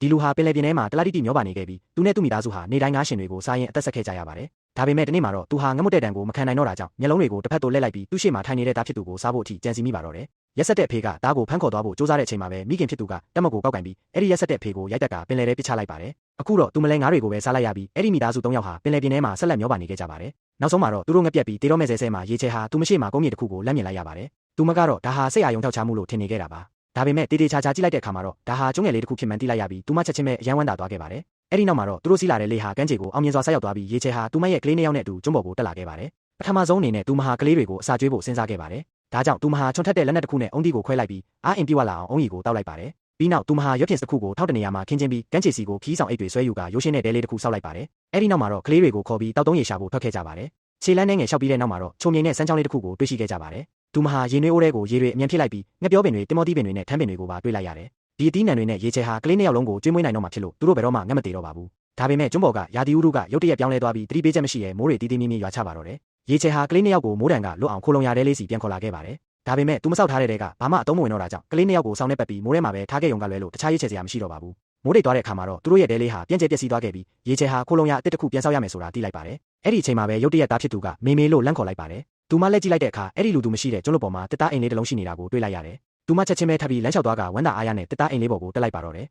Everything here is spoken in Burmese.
ဒီလူဟာပင်လယ်ပြင်ထဲမှာတလားတိတိမျောပါနေခဲ့ပြီးသူနဲ့သူ့မိသားစုဟာနေတိုင်းငါးရှင်တွေကိုစားရင်အသက်ဆက်ခဲ့ကြရပါတယ်ဒါပေမဲ့တနေ့မှာတော့သူဟာငမွတ်တဲ့တံကိုမခံနိုင်တော့တာကြောင့်မျက်လုံးတွေကိုတစ်ဖက်သို့လှည့်လိုက်ပြီးသူ့ရှေ့မှာထိုင်နေတဲ့သားဖြစ်သူကိုစားဖို့အထိကြံစီမိပါတော့တယ်ရက်ဆက်တဲ့အဖေကသားကိုဖမ်းခေါ်သွားဖို့ကြိုးစားတဲ့အချိန်မှာပဲမိခင်ဖြစ်သူကတက်မကိုကောက်ကင်ပြီးအဲ့ဒီရက်ဆက်တဲ့အဖေကိုရိုက်တက်ကပင်လယ်ထဲပစ်ချလိုက်ပါတယ်အခုတော့သူမလဲငါးတွေကိုပဲစားလိုက်ရပြီးအဲ့ဒီမိသားစု၃ယောက်ဟာပင်လယ်ပြင်ထဲမှာဆက်လက်မျောပါနေခဲ့ကြပါတယ်နောက်ဆုံးမှာတော့သူတို့ငပြက်ပြီးတေတော့မဲ့ဆဲမှာရေချဲဟာသူမရှိမှာကုန်းမြေတစ်ခုကိုလက်မြင်လိုက်ရပါတယ်သူမကတော့ဒါဟာစိတ်အာရုံထောက်ချမှုလို့ထင်နေခဲ့တာပါဒါပေမဲ့တေချာကြည့်လိုက်တဲ့အခါမှာတော့ဒါဟာကျုံးငယ်လေးတစ်ခုဖြစ်မှန်းသိလိုက်ရပြီးသူမချက်ချင်းပဲအယမ်းဝမ်းသာသွားခဲ့ပါတယ်အဲ့ဒီနောက်မှာတော့သူတို့စီးလာတဲ့လေဟာကမ်းခြေကိုအောင်မြင်စွာဆက်ရောက်သွားပြီးရေချဲဟာသူမရဲ့ကလေးနှစ်ယောက်နဲ့အတူကျွန်းပေါ်ကိုတက်လာခဲ့ပါတယ်ပထမဆုံးအနေနဲ့သူမဟာကလေးတွေကိုအစာကျွေးဖို့စဉ်းစားခဲ့ပါတယ်ဒါကြောင့်သူမဟာချွန်ထက်တဲ့လက်နက်တစ်ခုနဲ့အုံဒီကိုခွဲလိုက်ပြီးအားအင်ပြဝလာအောင်အုံရီကိုတောက်လိုက်ပါတယ်ပြီးနောက်သူမဟာရွက်ပြင်တစ်ခုကိုထောက်တနေရာမှာခင်းချင်းပြီးကမ်းခြေစီကိုခီးဆောင်အိတ်တွေဆွဲယူကာရိုးရှင်းတဲ့ဒဲလေးတစ်ခုဆောက်လိုက်ပါတယ်အဲ့ဒီနောက်မှာတော့ကလေးတွေကိုခေါ်ပြီးတောက်သုံးရေရှာဖို့ထွက်ခဲ့ကြပါတယ်ခြေလမ်းနဲ့ငယ်လျှောက်ပြီးတဲ့နောက်မှာတော့ချုံမြိန်နဲ့စမ်းချောင်းလေးတစ်ခုကိုတွေ့ရှိခဲ့ကြပါတယ်သူမဟာရေနွေးအိုးထဲကိုရေတွေအမြန်ဖြစ်လိုက်ပြီးငှက်ပြောပင်တွေတင်မောတီးပင်တွေနဲ့ထမ်းပင်တွေကိုပါတွေ့လိုက်ရတယ်ဒီအသီးနှံတွေနဲ့ရေချဲဟာကလေးနှစ်ယောက်လုံးကိုကျွေးမွေးနိုင်တော့မှာဖြစ်လို့သူတို့ဘယ်တော့မှငတ်မသေးတော့ပါဘူးဒါပေမဲ့ကျွန်းပေါ်ကရာသီဥတုကရုတ်တရက်ပြောင်းလဲသွားပြီးသတိပေးချက်မရှိရဲ့မိုးတွေတီးတီးမီးမီးရွာချပါတော့တယ်ရေချဲဟာကလေးနှစ်ယောက်ကိုမိုးတံကလွတ်အောင်ခိုလုံရတဲ့လေးစီပြန်ခေါ်လာခဲ့ပါတယ်ဒါပေမဲ့သူမဆောက်ထားတဲ့တဲကဘာမှအသုံးမဝင်တော့တာကြောင့်ကလေးနှစ်ယောက်ကိုစောင်းနေပတ်ပြီးမိုးထဲမှာပဲထားခဲ့ရုံကလွဲလို့တခြားရေးချဲစရာမရှိတော့ပါဘူးမိုးတိတ်သွားတဲ့အခါမှာတော့သူတို့ရဲ့တဲလေးဟာပြန့်ကျဲပျက်စီးသွားခဲ့ပြီးရေချဲဟာခိုလုံရအစ်တစ်ခုပြန်ဆောက်ရမယ်ဆိုတာသိလိုက်ပါတယ်အဲ့ဒီအချိန်မှာပဲရုတ်တရက်သားဖြစ်သူကမေမေလို့လန့်ခေါ်လိုက်ပါတယ်သူမလက်ကြည့်လိုက်တဲ့အခါအဲ့ဒီလူသူမရှိတဲ့ကျွန်းလွတ်ပေါ်မှာတစ်သားအိမ်လေးတစ်လုံးရှိနေတာကိုတွေ့လိုက်ရတယ်သူမချက်ချင်းပဲထပ်ပြီးလမ်းလျှောက်သွားကဝမ်းသာအားရနဲ့တစ်သားအိမ်လေးပေါ်ကိုတက်လိုက်ပါတော့တယ်